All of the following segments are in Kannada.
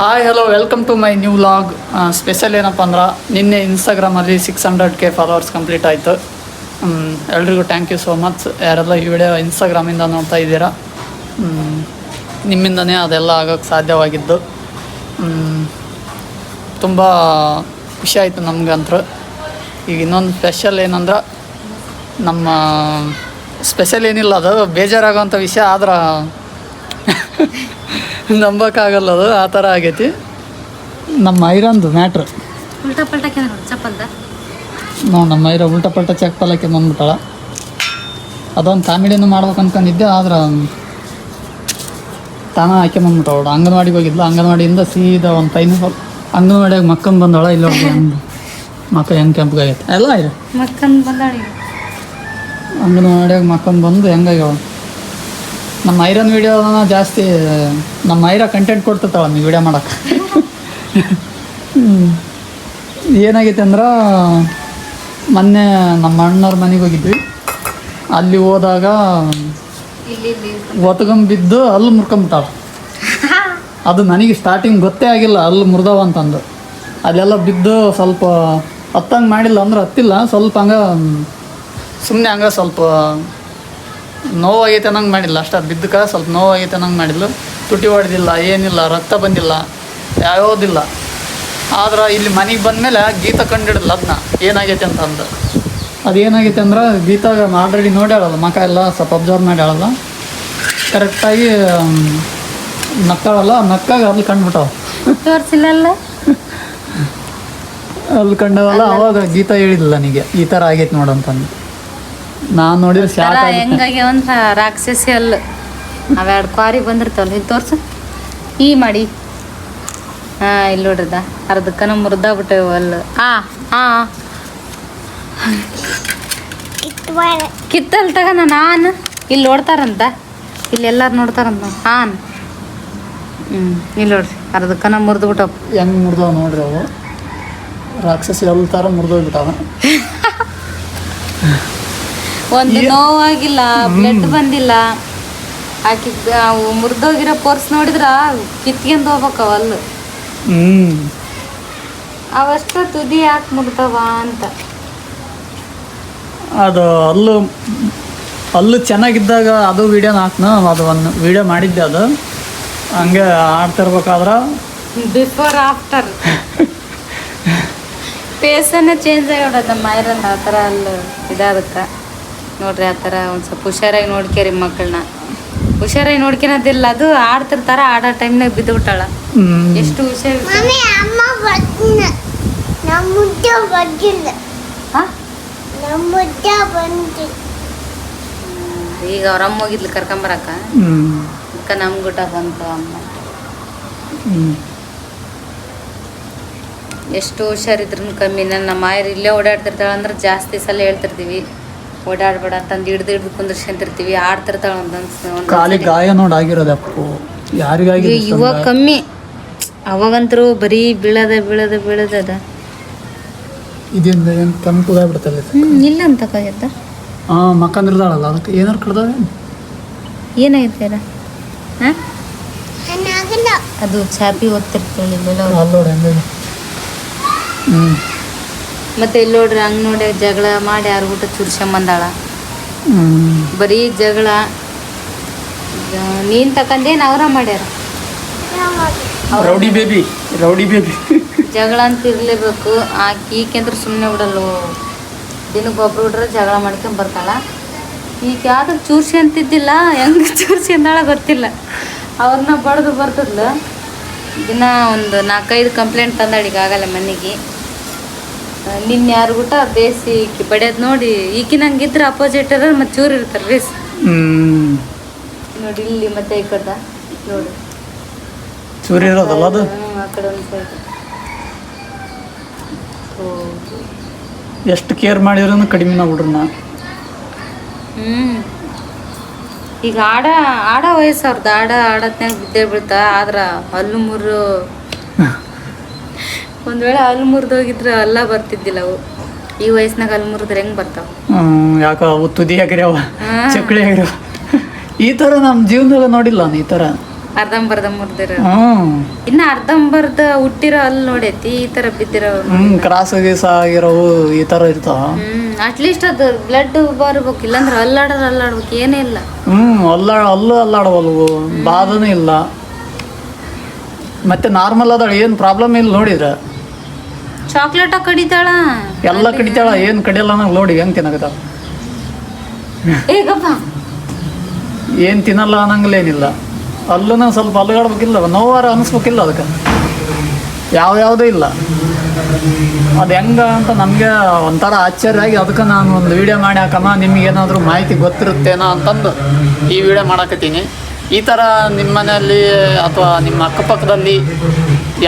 Hi hello welcome to my new vlog. Special ಏನಪ್ಪ ಅಂದ್ರೆ ನಿನ್ನೆ ಇನ್ಸ್ಟಾಗ್ರಾಮಲ್ಲಿ 600K ಫಾಲೋವರ್ಸ್ ಕಂಪ್ಲೀಟ್ ಆಯಿತು. ಎಲ್ರಿಗೂ ಥ್ಯಾಂಕ್ ಯು ಸೋ ಮಚ್. ಯಾರೆಲ್ಲ ಈ ವಿಡಿಯೋ ಇನ್ಸ್ಟಾಗ್ರಾಮಿಂದ ನೋಡ್ತಾ ಇದ್ದೀರಾ, ನಿಮ್ಮಿಂದನೇ ಅದೆಲ್ಲ ಆಗೋಕ್ಕೆ ಸಾಧ್ಯವಾಗಿದ್ದು. ತುಂಬ ಖುಷಿ ಆಯಿತು ನಮ್ಗಂತೂ. ಈಗ ಇನ್ನೊಂದು ಸ್ಪೆಷಲ್ ಏನಂದ್ರೆ, ನಮ್ಮ ಸ್ಪೆಷಲ್ ಏನಿಲ್ಲ, ಅದು ಬೇಜಾರಾಗೋಂಥ ವಿಷಯ, ಆದ್ರೆ ನಂಬೋಕ್ಕಾಗಲ್ಲ, ಅದು ಆ ಥರ ಆಗೈತಿ ನಮ್ಮ ಐರಂದು ಮ್ಯಾಟ್ರ್. ಉಲ್ಟಾ ಪಲ್ಟಕ್ಕೆ ಚಪ್ಪಲ್ದ ನಾವು ನಮ್ಮ ಐರ ಉಲ್ಟಾ ಪಲ್ಟ ಚಪ್ಪಲಕ್ಕೆ ಬಂದ್ಬಿಟ್ಟಾಳ. ಅದೊಂದು ಕಾಮಿಡಿಯನ್ನು ಮಾಡ್ಬೇಕು ಅನ್ಕೊಂಡಿದ್ದೆ, ಆದ್ರೆ ತಾನ ಹಾಕಿ ಬಂದ್ಬಿಟ್ಟವಳು. ಅಂಗನವಾಡಿಗೆ ಹೋಗಿದ್ಲು, ಅಂಗನವಾಡಿಯಿಂದ ಸೀದಾ ಒಂದು 5 ನಿಮಿಷ ಅಂಗನವಾಡಿಯಾಗ ಮಕ್ಕಂದು ಬಂದವಳ. ಇಲ್ಲ ಮಕ್ಕ ಹೆಂಗೆ ಕೆಂಪಗಾಗೈತೆ ಎಲ್ಲ ಇದೆ. ಮಕ್ಕಂದು ಬಂದಾಳಿ ಅಂಗನವಾಡಿಯಾಗ ಮಕ್ಕಂದು ಬಂದು ಹೆಂಗಾಗ್ಯಾವ. ನಮ್ಮ ಐರನ್ ವೀಡಿಯೋನ ಜಾಸ್ತಿ ನಮ್ಮ ಐರ ಕಂಟೆಂಟ್ ಕೊಡ್ತಿರ್ತಾವ ನೀವು ವೀಡಿಯೋ ಮಾಡೋಕ್ಕೆ. ಏನಾಗೈತೆ ಅಂದ್ರೆ, ಮೊನ್ನೆ ನಮ್ಮ ಅಣ್ಣವ್ರ ಮನೆಗೆ ಹೋಗಿದ್ವಿ. ಅಲ್ಲಿ ಹೋದಾಗ ಒತ್ಕೊಂಬಿದ್ದು ಅಲ್ಲಿ ಮುರ್ಕೊಂಬಿಟ್ಟಾವ. ಅದು ನನಗೆ ಸ್ಟಾರ್ಟಿಂಗ್ ಗೊತ್ತೇ ಆಗಿಲ್ಲ ಅಲ್ಲಿ ಮುರಿದವ ಅಂತಂದು. ಅಲ್ಲೆಲ್ಲ ಬಿದ್ದು ಸ್ವಲ್ಪ ಹತ್ತಂಗೆ ಮಾಡಿಲ್ಲ ಅಂದ್ರೆ ಹತ್ತಿಲ್ಲ, ಸ್ವಲ್ಪ ಹಂಗೆ ಸುಮ್ಮನೆ ಹಂಗೆ ಸ್ವಲ್ಪ ನೋವಾಗೈತೆ ಅನ್ನಂಗೆ ಮಾಡಿಲ್ಲ ಅಷ್ಟು. ಅದು ಬಿದ್ದಕ್ಕೆ ಸ್ವಲ್ಪ ನೋವಾಗೈತೆ ಅನ್ನಂಗೆ ಮಾಡಿದ್ಲು. ತುಟಿ ಹೊಡೆದಿಲ್ಲ, ಏನಿಲ್ಲ, ರಕ್ತ ಬಂದಿಲ್ಲ, ಯಾವುದಿಲ್ಲ. ಆದ್ರೆ ಇಲ್ಲಿ ಮನೆಗೆ ಬಂದಮೇಲೆ ಗೀತ ಕಂಡಿಡಿದ್ಲು ಅದನ್ನ ಏನಾಗೈತೆ ಅಂತಂದು. ಅದೇನಾಗೈತೆ ಅಂದ್ರೆ, ಗೀತಾಗ ಆಲ್ರೆಡಿ ನೋಡ್ಯಾಳಲ್ಲ, ಮಕ ಎಲ್ಲ ಸ್ವಲ್ಪ ಅಬ್ಸರ್ವ್ ಮಾಡ್ಯಾಳಲ್ಲ, ಕರೆಕ್ಟಾಗಿ ನಕ್ಕಾಳಲ್ಲ, ನಕ್ಕಾಗ ಅಲ್ಲಿ ಕಂಡುಬಿಟ್ಟವ. ತೋರಿಸಿಲ್ಲಲ್ಲ ಅಲ್ಲಿ ಕಂಡವಲ್ಲ. ಅವಾಗ ಗೀತಾ ಹೇಳಿದ್ಲ ನನಗೆ ಈ ಥರ ಆಗೈತೆ ನೋಡಂತಂದು. ನಾನು ನೋಡಿದ್ರೆ ಶಾಕ್ ಆಗಿ ಹೆಂಗಾಗಿ ಒಂದು ರಾಕ್ಷಸಿ ಅಲ್ಲ, ಅವೆರಡು ಕ್ವಾರಿ ಬಂದಿರ್ತಾವಲ್ಲ. ಇದು ತೋರ್ಸು, ಈ ಮಾಡಿ. ಹಾಂ, ಇಲ್ಲಿ ನೋಡ್ರಿದ ಅರ್ಧಕ್ಕನ ಮುರಿದಾಗ್ಬಿಟ್ಟೆವು ಅಲ್ಲ. ಕಿತ್ತಲ್ ತಗ ನಾನು ಇಲ್ಲಿ ನೋಡ್ತಾರಂತ, ಇಲ್ಲಿ ಎಲ್ಲಾರು ನೋಡ್ತಾರಂತ. ಹಾನ್ ಇಲ್ಲಿ ನೋಡ್ರಿ ಅರ್ಧಕ್ಕನ ಮುರಿದ್ಬಿಟ್ಟವು. ಹೆಂಗೆ ಮುರಿದವ ನೋಡ್ರಿ ಅವು ರಾಕ್ಷಸಿ ಎಲ್ಲ ಥರ ಮುರಿದೋಗ್ಬಿಟ್ಟವ. ಒಂದು ನೋವಾಗಿಲ್ಲ, ಬ್ಲಡ್ ಬಂದಿಲ್ಲ. ಆಕಿ ಅವು ಮುರಿದೋಗಿರೋ ಪರ್ಸ್ ನೋಡಿದ್ರ ಕಿತ್ಕೊಂಡು ಹೋಗ್ಬೇಕವ ಅಲ್ಲು. ಅವಷ್ಟ ತುದಿ ಯಾಕೆ ಮುರಿದವ ಅಂತ. ಅದು ಅಲ್ಲು ಚೆನ್ನಾಗಿದ್ದಾಗ ಅದು ವೀಡಿಯೋನ ಹಾಕ್ನ, ಅದು ಒಂದು ವೀಡಿಯೋ ಮಾಡಿದ್ದೆ. ಅದು ಹಂಗೆ ಆಡ್ತಿರ್ಬೇಕಾದ್ರೆ ಬಿಫೋರ್ ಆಫ್ಟರ್ ಫೇಸನ್ನೇ ಚೇಂಜ್ ಆಗಿಬಿಡೋದು ನಮ್ಮ ಐರನ್. ಆ ಥರ ಅಲ್ಲಿ ಇದಾದಕ್ಕೆ ನೋಡ್ರಿ, ಆ ಥರ ಒಂದು ಸ್ವಲ್ಪ ಹುಷಾರಾಗಿ ನೋಡ್ಕೇರಿ ಮಕ್ಕಳನ್ನ. ಹುಷಾರಾಗಿ ನೋಡ್ಕೊಳೋದಿಲ್ಲ, ಅದು ಆಡ್ತಿರ್ತಾರ, ಆಡೋ ಟೈಮ್ನಾಗ ಬಿದ್ದು ಬಿಟ್ಟಾಳ. ಎಷ್ಟು ಹುಷಾರು. ಈಗ ಅವ್ರ ಅಮ್ಮ ಹೋಗಿದ್ಲು ಕರ್ಕೊಂಬರಕ್ಕ, ಅದಕ್ಕೆ ನಮ್ಗೆ ಊಟ ಬಂತು ಅಮ್ಮ. ಎಷ್ಟು ಹುಷಾರಿದ್ರು ಕಮ್ಮಿ. ನಮ್ಮ ಆಯರ್ ಇಲ್ಲೇ ಓಡಾಡ್ತಿರ್ತಾಳೆ ಅಂದ್ರೆ ಜಾಸ್ತಿ ಸಲ ಹೇಳ್ತಿರ್ತೀವಿ, ಓಡಾಡ್ಬೇಡ ಅಂತಂದು ಹಿಡ್ದು ಕುಂದ್ರಿಸ್ಕೊಂತಿರ್ತೀವಿ. ಆಡ್ತಿರ್ತಾಳೆ ಕಾಲಿ ಗಾಯ ನೋಡಿ ಆಗಿರೋದಪ್ಪು ಯಾರಿಗಾಗಿ. ಇವಾಗ ಕಮ್ಮಿ, ಅವಾಗಂತರೂ ಬರೀ ಬೀಳದ ಇದರಿಂದ ಏನು ಕೆಂಪುಗಾಗ್ಬಿಡ್ತಲ್ಲ. ಇಲ್ಲ ಅಂತ ಕಾಯ್ದ ಮಕ್ಕಂದಿರ್ದಾಳಲ್ಲ, ಅದಕ್ಕೆ ಏನಾರು ಕಡ್ದ ಏನಾಗೈತೆ ಹಾಂ, ಅದು ಚಾಪಿ ಓದ್ತಿರ್ತಾಳೆ ಮತ್ತೆ ಇಲ್ಲಿ ನೋಡ್ರಿ. ಹಂಗೆ ನೋಡಿ ಜಗಳ ಮಾಡಿ ಯಾರು ಊಟ ಚುರ್ಸ್ಕೊಂಬಂದಾಳ. ಬರೀ ಜಗಳ. ನೀನು ತಕಂದೇನು ಅವರ ಮಾಡ್ಯಾರ. ರೌಡಿ ಬೇಬಿ ಜಗಳ ಅಂತ ಇರಲೇಬೇಕು. ಈಕೆಂದ್ರೆ ಸುಮ್ಮನೆ ಬಿಡಲ್ಲ, ದಿನಕ್ಕೆ ಒಬ್ರು ಬಿಡ್ರೆ ಜಗಳ ಮಾಡ್ಕೊಂಡ್ ಬರ್ತಾಳ. ಈಗ ಯಾವ್ದು ಚೂರ್ಸಿ ಅಂತಿದ್ದಿಲ್ಲ, ಹೆಂಗೆ ಚೂರ್ಸಿ ಅಂದಾಳ ಗೊತ್ತಿಲ್ಲ. ಅವ್ರನ್ನ ಬಡ್ದು ಬರ್ತದ್ಲ. ದಿನ ಒಂದು 4-5 ಕಂಪ್ಲೇಂಟ್ ತಂದಾಳ. ಈಗ ಆಗಲ್ಲ ಮನೆಗೆ. ನಿನ್ನೆ ಯಾರು ಊಟ ಬೇಸಿ ಬಡಿಯೋದು ನೋಡಿ, ಈಕಿನ ಹಂಗಿದ್ರೆ ಅಪೋಸಿಟ್ ಇರೋದು ಮತ್ತೆ ಚೂರು ಇರ್ತಾರೆ ಬೇಸಿ ನೋಡಿ. ಇಲ್ಲಿ ಮತ್ತೆ ಈ ಕಡೆ ನೋಡಿ ಚೂರು ಇರೋದಲ್ಲ ಅದು. ಆ ಕಡೆ ಒಂದು ಸೈಡ್ ಎಷ್ಟು ಕೇರ್ ಮಾಡಿದ್ರು ಕಡಿಮೆ ಬಿಡ್ರಿ ನಾ. ಈಗ ಆಡ ವಯಸ್ಸು ಅವ್ರದ್ದು. ಆಡತ್ನಾಗ ಬಿದ್ದೇ ಬೀಳ್ತಾ. ಆದ್ರೆ ಹಲ್ಲು ಮುರು ಒಂದು ವೇಳೆ ಹಲ್ಲು ಮುರಿದೋಗಿದ್ರೆ ಅಲ್ಲ ಬರ್ತಿದ್ದಿಲ್ಲ ಅವು. ಈ ವಯಸ್ಸಿನಾಗ ಹಲ್ಲು ಮುರಿದ್ರೆ ಹೆಂಗೆ ಬರ್ತಾವ. ಯಾಕೆ ಅವು ತುದಿ ಆಗಿರ್ಯಾವ, ಚಕ್ಳಿ ಆಗಿರ್ಯಾವ. ಈ ಥರ ನಮ್ಮ ಜೀವನದಾಗ ನೋಡಿಲ್ಲ ನಾನು ಈ ಥರ. ಅರ್ಧಂಬರ್ಧ ಮುರಿದಿರೋ ಹ್ಞೂ ಇನ್ನು ಅರ್ಧಂಬರ್ಧ ಹುಟ್ಟಿರೋ ಅಲ್ಲಿ ನೋಡೈತಿ ಈ ಥರ ಬಿದ್ದಿರೋ ಕ್ರಾಸ್ ಗೀಸ ಆಗಿರೋವು ಈ ಥರ ಇರ್ತಾವ. ಅಟ್ಲೀಸ್ಟ್ ಅದು ಬ್ಲಡ್ ಬರ್ಬೇಕು, ಇಲ್ಲಾಂದ್ರೆ ಅಲ್ಲಾಡ್ಬೇಕು ಏನೇ ಇಲ್ಲ. ಅಲ್ಲೂ ಅಲ್ಲಾಡವಲ್ವು, ಬಾಧನೂ ಇಲ್ಲ. ಮತ್ತೆ ನಾರ್ಮಲ್ ಅದಾಳ, ಏನು ಪ್ರಾಬ್ಲಮ್ ಇಲ್ಲ. ನೋಡಿದ್ರೆ ಚಾಕ್ಲೇಟ ಕಡಿತಾಳ, ಎಲ್ಲ ಕಡಿತಾಳ, ಏನು ಕಡಿಯಲ್ಲ ನಂಗೆ. ನೋಡಿ ಹೆಂಗೆ ತಿನ್ನಕತ್ತಾಳ, ಏಗಪ್ಪ ಏನು ತಿನ್ನಲ್ಲ ಅನ್ನಂಗಲೇನಿಲ್ಲ. ಅಲ್ಲೂ ಸ್ವಲ್ಪ ಅಲ್ಗಾಡ್ಬೇಕಿಲ್ಲ, ನೋವಾರ ಅನಿಸ್ಬೇಕಿಲ್ಲ ಅದಕ್ಕೆ. ಯಾವುದೂ ಇಲ್ಲ. ಅದು ಹೆಂಗ ಅಂತ ನಮಗೆ ಒಂಥರ ಆಶ್ಚರ್ಯ ಆಗಿ ಅದಕ್ಕೆ ನಾನು ಒಂದು ವಿಡಿಯೋ ಮಾಡಿ ಹಾಕಮ್ಮ, ನಿಮಗೇನಾದರೂ ಮಾಹಿತಿ ಗೊತ್ತಿರುತ್ತೇನೋ ಅಂತಂದು ಈ ವಿಡಿಯೋ ಮಾಡಾಕತ್ತೀನಿ. ಈ ಥರ ನಿಮ್ಮ ಮನೆಯಲ್ಲಿ ಅಥವಾ ನಿಮ್ಮ ಅಕ್ಕಪಕ್ಕದಲ್ಲಿ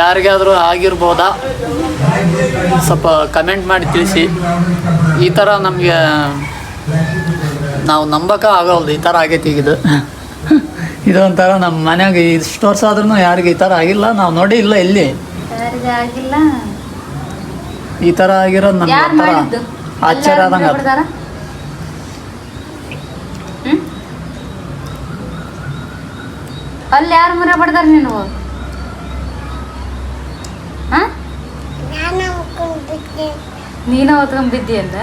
ಯಾರಿಗಾದರೂ ಆಗಿರ್ಬೋದಾ ಸ್ವಲ್ಪ ಕಮೆಂಟ್ ಮಾಡಿ ತಿಳಿಸಿ. ಈ ಥರ ನಮಗೆ ನಾವು ನಂಬಕ ಆಗೋಲ್ದು, ಈ ಥರ ಆಗೈತಿ ಈಗ ಇದೊಂಥರ ನಮ್ಮ ಮನ್ಯಾಗ ಇಷ್ಟು ವರ್ಷ ಆದ್ರೂ ಯಾರಿಗೆ ಈ ಥರ ಆಗಿಲ್ಲ, ನಾವು ನೋಡಿ ಇಲ್ಲ ಎಲ್ಲಿ ಆಗಿಲ್ಲ. ಈ ಥರ ಆಗಿರೋದು ನಮ್ಗೆ ಒಂಥರ ಆಶ್ಚರ್ಯ ಆದಂಗೆ. ಅಲ್ಲಿ ಯಾರು ಮುರ ಬಡ್ದಾರ ನೀನು? ನೀನ ಹೊತ್ಕೊಂಡ್ ಬಿದ್ದಿ ಅಂದ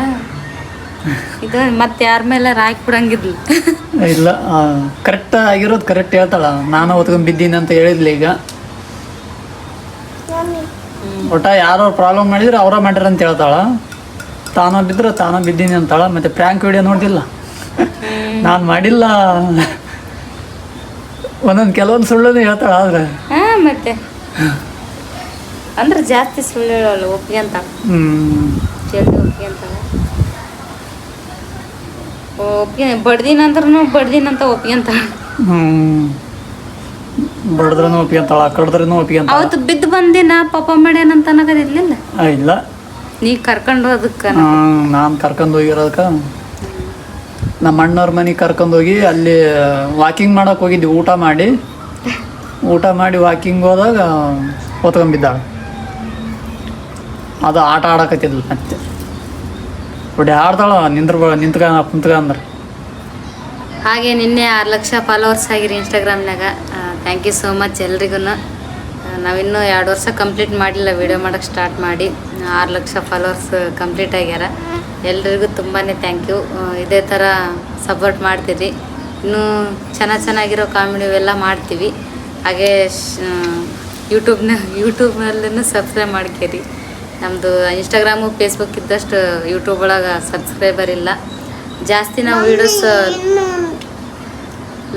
ಇದು ಮತ್ತೆ ಯಾರ ಮೇಲೆ ರಾಕಿ ಬಿಡಂಗಿದ್ಲು. ಇಲ್ಲ, ಕರೆಕ್ಟ್ ಆಗಿರೋದು ಕರೆಕ್ಟ್ ಹೇಳ್ತಾಳ. ನಾನು ಹೊತ್ಕೊಂಡ್ ಬಿದ್ದೀನಿ ಅಂತ ಹೇಳಿದ್ಲಿ. ಈಗ ಒಟ್ಟ ಯಾರೋ ಪ್ರಾಬ್ಲಮ್ ಮಾಡಿದ್ರೆ ಅವರ ಮಾಡ್ಯಾರ ಅಂತ ಹೇಳ್ತಾಳ. ತಾನೋ ಬಿದ್ರೆ ತಾನೋ ಬಿದ್ದೀನಿ ಅಂತಾಳ. ಮತ್ತೆ ಪ್ರ್ಯಾಂಕ್ ವಿಡಿಯೋ ನೋಡಿಲ್ಲ, ನಾನು ಮಾಡಿಲ್ಲ. ಕೆಲವೊಂದು ಸುಳ್ಳು ಹೇಳ್ತಾಳ. ಆದ್ರೆ ಮತ್ತೆ ಅಂದ್ರೆ ಜಾಸ್ತಿ ಸುಳ್ಳು ಹೇಳಲ್ಲ, ಒಪ್ಪಿಗೆ ಅಂತ ಜಲ್ದಿ ಒಪ್ಪಿಗೆ ಅಂತ ಒಪ್ಪಿಗೆ ಬಡ್ದಿನಂದ್ರೂ ಬಡ್ದಿನಂತ ಒಪ್ಪಿಗೆ ಅಂತ ಬಡದ್ರೂ ಒಪ್ಪಿಗೆ ಅಂತಾಳ, ಕಡ್ದ್ರೂ ಒಪ್ಪಿಗೆ ಅಂತ. ಅವತ್ತು ಬಿದ್ದು ಬಂದಿನ ಪಾಪ ಮಾಡ್ಯಾನಂತ ಅನ್ನೋದಿರ್ಲಿಲ್ಲ. ಇಲ್ಲ, ನೀ ಕರ್ಕೊಂಡು ಅದಕ್ಕೆ ನಾನು ಕರ್ಕೊಂಡು ಹೋಗಿರೋದಕ್ಕೆ ನಮ್ಮ ಅಣ್ಣವ್ರ ಮನೆಗೆ ಕರ್ಕೊಂಡೋಗಿ ಅಲ್ಲಿ ವಾಕಿಂಗ್ ಮಾಡೋಕೆ ಹೋಗಿದ್ವಿ. ಊಟ ಮಾಡಿ ವಾಕಿಂಗ್ ಹೋದಾಗ ಹೊತ್ಕೊಂಡ್ಬಿದ್ದಾಳೆ. ಅದು ಆಟ ಆಡಕತ್ತಿದ್ಲು. ಮತ್ತೆ ಒಳ್ಳೆ ಆಡ್ತಾಳ, ಕುಂತ್ಕ ಅಂದ್ರೆ. ಹಾಗೆ ನಿನ್ನೆ 6 ಲಕ್ಷ ಫಾಲೋವರ್ಸ್ ಆಗಿರಿ ಇನ್ಸ್ಟಾಗ್ರಾಮ್ನಾಗ. ಥ್ಯಾಂಕ್ ಯು ಸೋ ಮಚ್ ಎಲ್ರಿಗೂ. ನಾವಿನ್ನೂ 2 ವರ್ಷ ಕಂಪ್ಲೀಟ್ ಮಾಡಿಲ್ಲ ವಿಡಿಯೋ ಮಾಡೋಕ್ಕೆ ಸ್ಟಾರ್ಟ್ ಮಾಡಿ. 6 ಲಕ್ಷ ಫಾಲೋವರ್ಸ್ ಕಂಪ್ಲೀಟ್ ಆಗ್ಯಾರ. ಎಲ್ರಿಗೂ ತುಂಬಾ ಥ್ಯಾಂಕ್ ಯು. ಇದೇ ಥರ ಸಪೋರ್ಟ್ ಮಾಡ್ತೀರಿ. ಇನ್ನೂ ಚೆನ್ನಾಗಿರೋ ಕಾಮಿಡಿ ಎಲ್ಲ ಮಾಡ್ತೀವಿ. ಹಾಗೆ ಯೂಟ್ಯೂಬ್ನಲ್ಲೂ ಸಬ್ಸ್ಕ್ರೈಬ್ ಮಾಡ್ಕೇರಿ. ನಮ್ಮದು ಇನ್ಸ್ಟಾಗ್ರಾಮು ಫೇಸ್ಬುಕ್ ಇದ್ದಷ್ಟು ಯೂಟ್ಯೂಬ್ ಒಳಗೆ ಸಬ್ಸ್ಕ್ರೈಬರ್ ಇಲ್ಲ ಜಾಸ್ತಿ. ನಾವು ವೀಡಿಯೋಸ್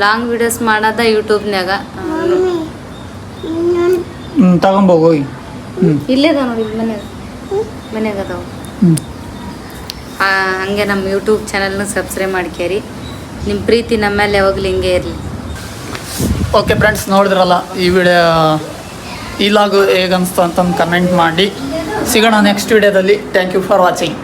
ಲಾಂಗ್ ವೀಡಿಯೋಸ್ ಮಾಡೋದ ಯೂಟ್ಯೂಬ್ನಾಗ. ತಗೊಂಬೋಗಿ ಇಲ್ಲೇ ಅದಾವ ನೋಡಿ, ಮನ್ಯಾಗ ಅದಾವ. ಹಾಗೆ ನಮ್ಮ ಯೂಟ್ಯೂಬ್ ಚಾನಲ್ನ ಸಬ್ಸ್ಕ್ರೈಬ್ ಮಾಡ್ಕೇರಿ. ನಿಮ್ಮ ಪ್ರೀತಿ ನಮ್ಮ ಮೇಲೆ ಯಾವಾಗಲೂ ಹಿಂಗೆ ಇರಲಿ. ಓಕೆ ಫ್ರೆಂಡ್ಸ್, ನೋಡಿದ್ರಲ್ಲ ಈ ವಿಡಿಯೋ, ಈ ಲಾಗು ಹೇಗನ್ನಿಸ್ತು ಅಂತಂದು ಕಮೆಂಟ್ ಮಾಡಿ. ಸಿಗೋಣ ನೆಕ್ಸ್ಟ್ ವಿಡಿಯೋದಲ್ಲಿ. Thank you for watching.